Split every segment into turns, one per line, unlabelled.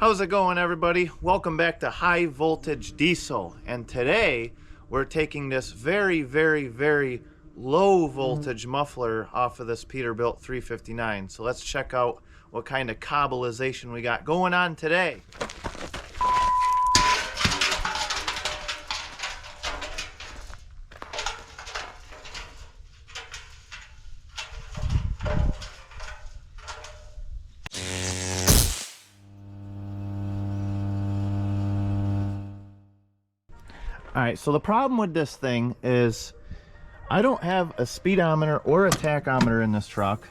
How's it going, everybody? Welcome back to High Voltage Diesel, and today we're taking this very low voltage muffler off of this Peterbilt 359. So let's check out what kind of cobbleization we got going on today. Alright, so the problem with this thing is I don't have a speedometer or a tachometer in this truck,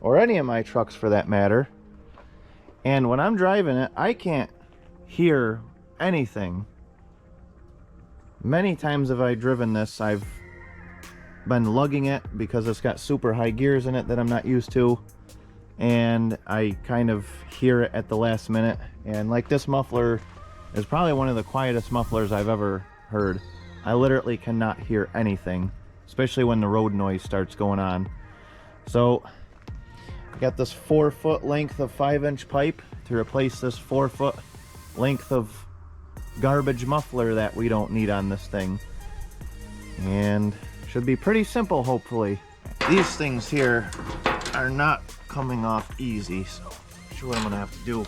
or any of my trucks for that matter, and when I'm driving it I can't hear anything. Many times have I driven this, I've been lugging it because it's got super high gears in it that I'm not used to, and I kind of hear it at the last minute. And like this muffler is probably one of the quietest mufflers I've ever heard. I literally cannot hear anything, especially when the road noise starts going on. So I got this 4-foot length of 5-inch pipe to replace this 4-foot length of garbage muffler that we don't need on this thing, and should be pretty simple, hopefully. These things here are not coming off easy, so I'm sure what I'm gonna have to do.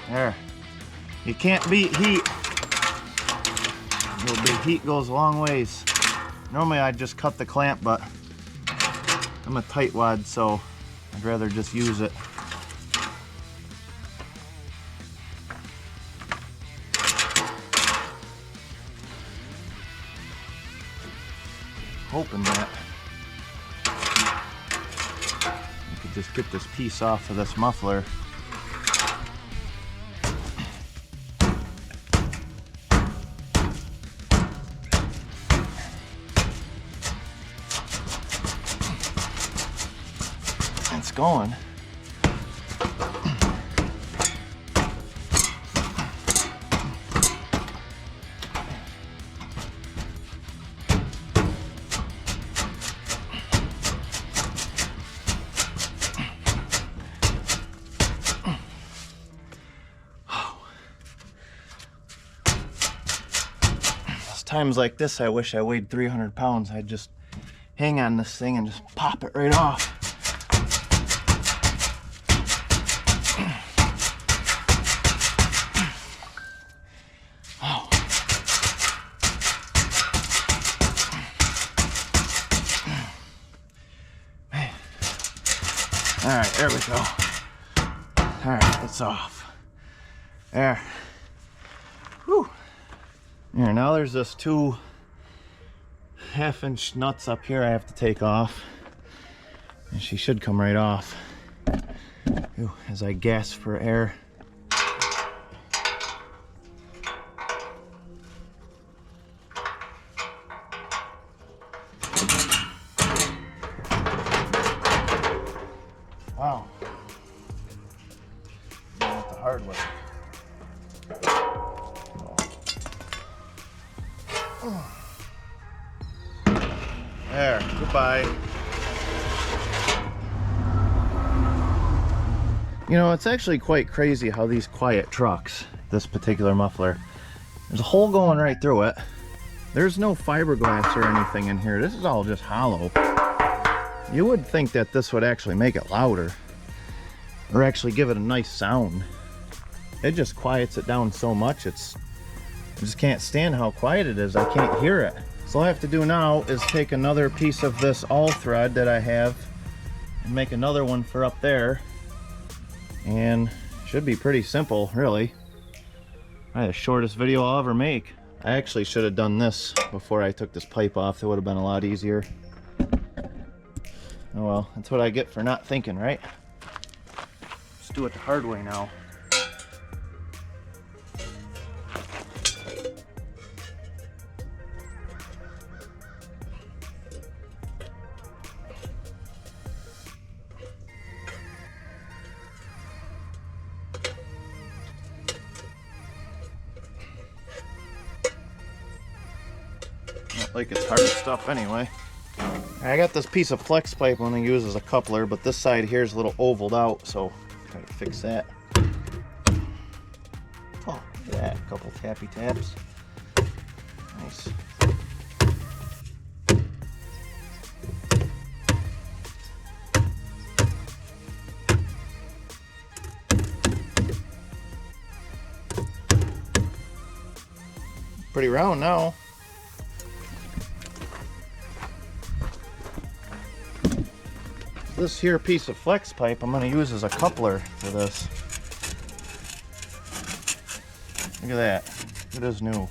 There. You can't beat heat. A little bit of heat goes a long ways. Normally I'd just cut the clamp, but I'm a tightwad, so I'd rather just use it. Hoping that I could just get this piece off of this muffler. It's going. Times like this I wish I weighed 300 pounds. I'd just hang on this thing and just pop it right off. Oh. Man. All right, there we go. All right, it's off. There. Whew. Here, now there's this 2 half-inch nuts up here I have to take off, and she should come right off. Ooh, as I gasp for air. Wow. Not the hard way. There, goodbye. You know, it's actually quite crazy how these quiet trucks, this particular muffler, there's a hole going right through it. There's no fiberglass or anything in here. This is all just hollow. You would think that this would actually make it louder or actually give it a nice sound. It just quiets it down so much. I just can't stand how quiet it is. I can't hear it. So all I have to do now is take another piece of this all thread that I have and make another one for up there. And should be pretty simple, really. Probably the shortest video I'll ever make. I actually should have done this before I took this pipe off. It would have been a lot easier. Oh well, that's what I get for not thinking, right? Let's do it the hard way now. Not like it's hard stuff anyway. I got this piece of flex pipe I'm going to use as a coupler, but this side here is a little ovaled out, so gotta fix that. Oh, look at that, a couple tappy taps. Nice. Pretty round now. This here piece of flex pipe I'm going to use as a coupler for this. Look at that. It is new.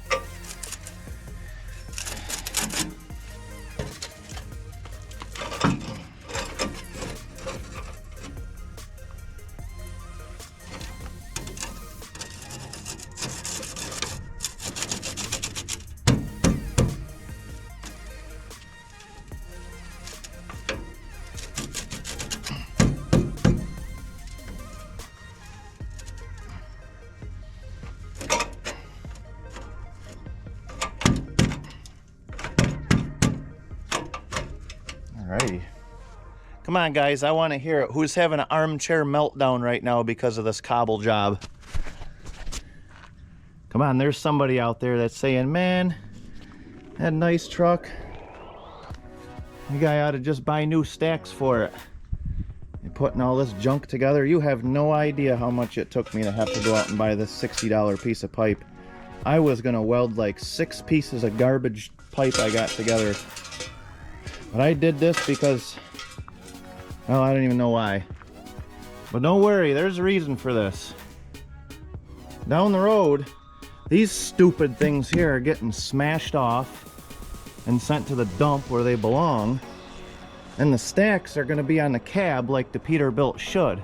Alrighty. Come on, guys, I want to hear it. Who's having an armchair meltdown right now because of this cobble job? Come on, there's somebody out there that's saying, man, that nice truck, you guy ought to just buy new stacks for it. You're putting all this junk together. You have no idea how much it took me to have to go out and buy this $60 piece of pipe. I was going to weld like 6 pieces of garbage pipe I got together. But I did this because, well, I don't even know why. But don't worry, there's a reason for this. Down the road, these stupid things here are getting smashed off and sent to the dump where they belong. And the stacks are going to be on the cab like the Peterbilt should.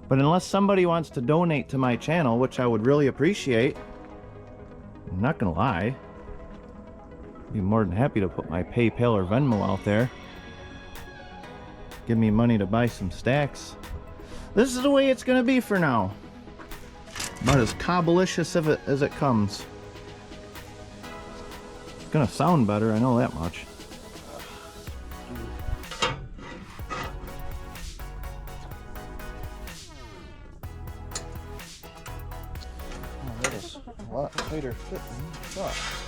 But unless somebody wants to donate to my channel, which I would really appreciate, I'm not going to lie, be more than happy to put my PayPal or Venmo out there. Give me money to buy some stacks. This is the way it's gonna be for now. About as cobblicious as it comes. It's gonna sound better, I know that much. Oh, that is a lot tighter fit than I thought.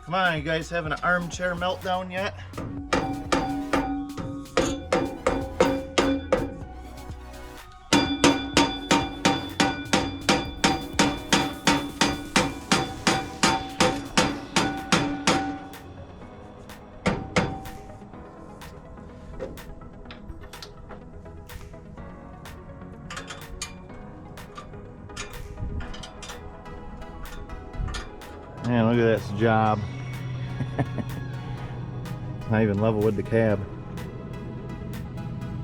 Come on, you guys having an armchair meltdown yet? Man, look at this job. Not even level with the cab.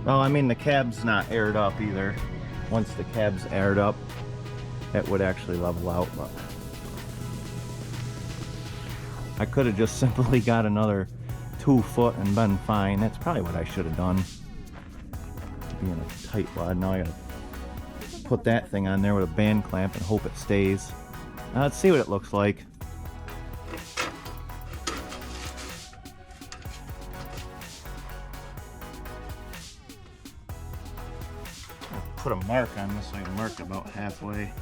Well, I mean, the cab's not aired up either. Once the cab's aired up, it would actually level out, but I could have just simply got another 2 foot and been fine. That's probably what I should have done. Being a tight wad. Now I gotta put that thing on there with a band clamp and hope it stays. Now let's see what it looks like. I'll put a mark on this so I can mark about halfway.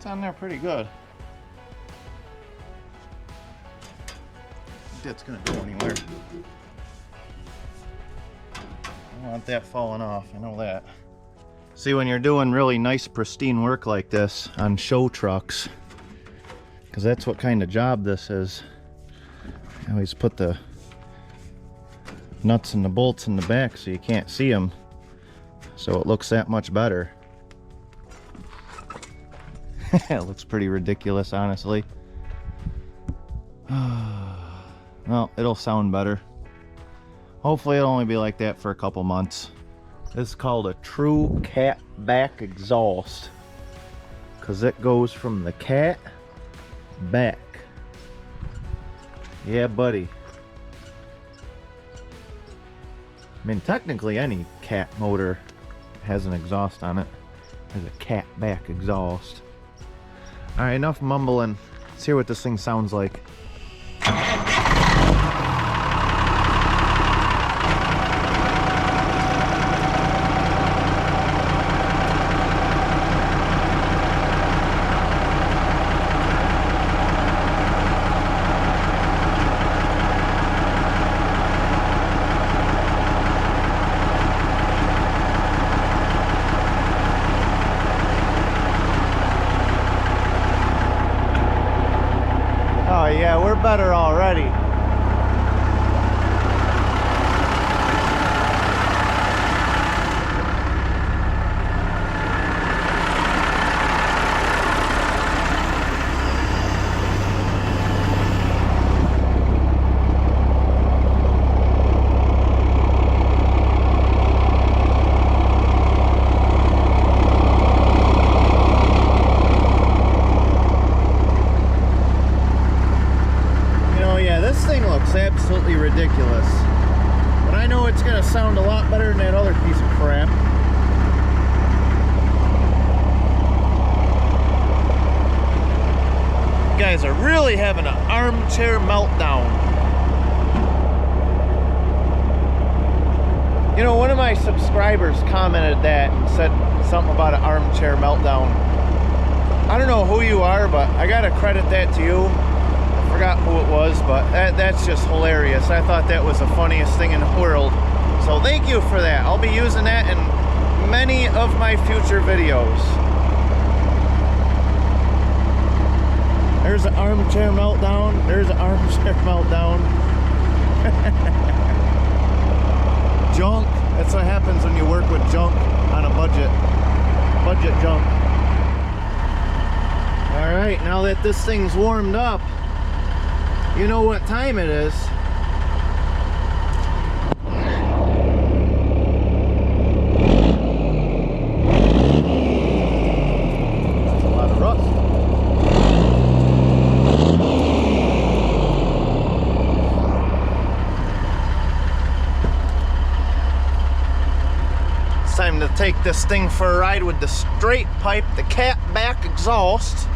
On there pretty good. I think that's gonna go anywhere. I don't want that falling off, I know that. See, when you're doing really nice pristine work like this on show trucks, because that's what kind of job this is, I always put the nuts and the bolts in the back so you can't see them, so it looks that much better. It looks pretty ridiculous, honestly. Well, it'll sound better. Hopefully it'll only be like that for a couple months. This is called a true cat back exhaust, because it goes from the cat back. Yeah, buddy. I mean, technically any cat motor has an exhaust on it. Has a cat back exhaust. Alright, enough mumbling. Let's hear what this thing sounds like. Yeah, we're better already. Absolutely ridiculous, but I know it's gonna sound a lot better than that other piece of crap. You guys are really having an armchair meltdown. You know, one of my subscribers commented that and said something about an armchair meltdown. I don't know who you are, but I gotta credit that to you. Forgot who it was, but that's just hilarious. I thought that was the funniest thing in the world. So thank you for that. I'll be using that in many of my future videos. There's an armchair meltdown. There's an armchair meltdown. Junk. That's what happens when you work with junk on a budget. Budget junk. Alright, now that this thing's warmed up, you know what time it is. That's a lot of rust. It's time to take this thing for a ride with the straight pipe, the cat back exhaust.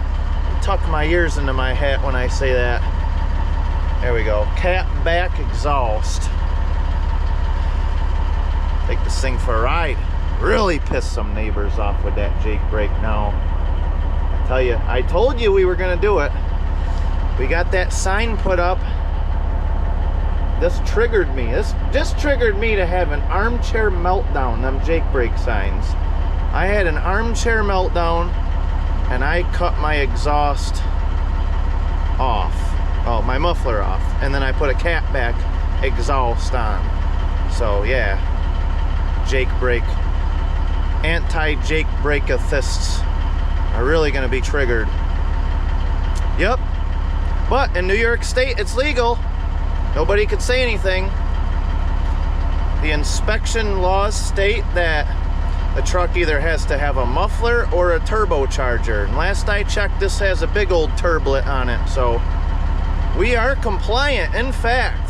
Tuck my ears into my hat when I say that. There we go, cat back exhaust. Take this thing for a ride. Really piss some neighbors off with that Jake brake now. I tell you, I told you we were gonna do it. We got that sign put up. This triggered me. This triggered me to have an armchair meltdown, them Jake brake signs. I had an armchair meltdown and I cut my exhaust off. Oh, my muffler off. And then I put a catback exhaust on. So yeah, Jake brake. Anti-Jake brake-athists are really gonna be triggered. Yep. But in New York State, it's legal. Nobody could say anything. The inspection laws state that the truck either has to have a muffler or a turbocharger. And last I checked, this has a big old turblet on it. So we are compliant, in fact.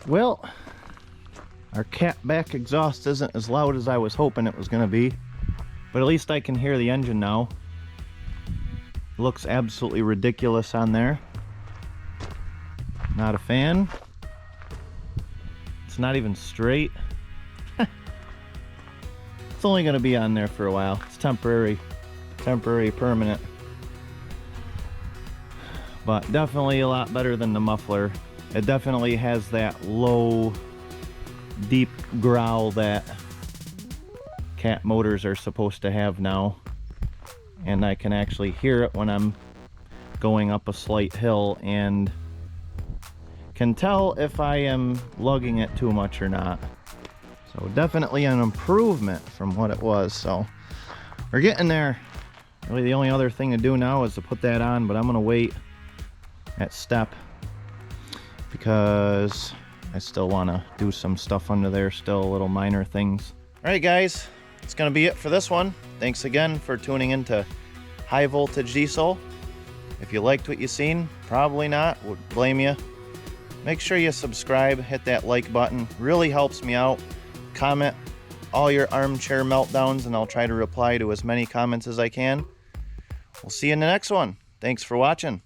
Well, our cat back exhaust isn't as loud as I was hoping it was going to be, but at least I can hear the engine now. Looks absolutely ridiculous on there. Not a fan. It's not even straight. It's only going to be on there for a while. It's temporary, permanent. But definitely a lot better than the muffler. It definitely has that low, deep growl that cat motors are supposed to have now. And I can actually hear it when I'm going up a slight hill and can tell if I am lugging it too much or not. So definitely an improvement from what it was. So we're getting there. Really the only other thing to do now is to put that on, but I'm gonna wait at step because I still want to do some stuff under there, still little minor things. All right guys, it's gonna be it for this one. Thanks again for tuning into High Voltage Diesel. If you liked what you seen, probably not, would blame you. Make sure you subscribe, hit that like button, really helps me out. Comment all your armchair meltdowns and I'll try to reply to as many comments as I can. We'll see you in the next one. Thanks for watching.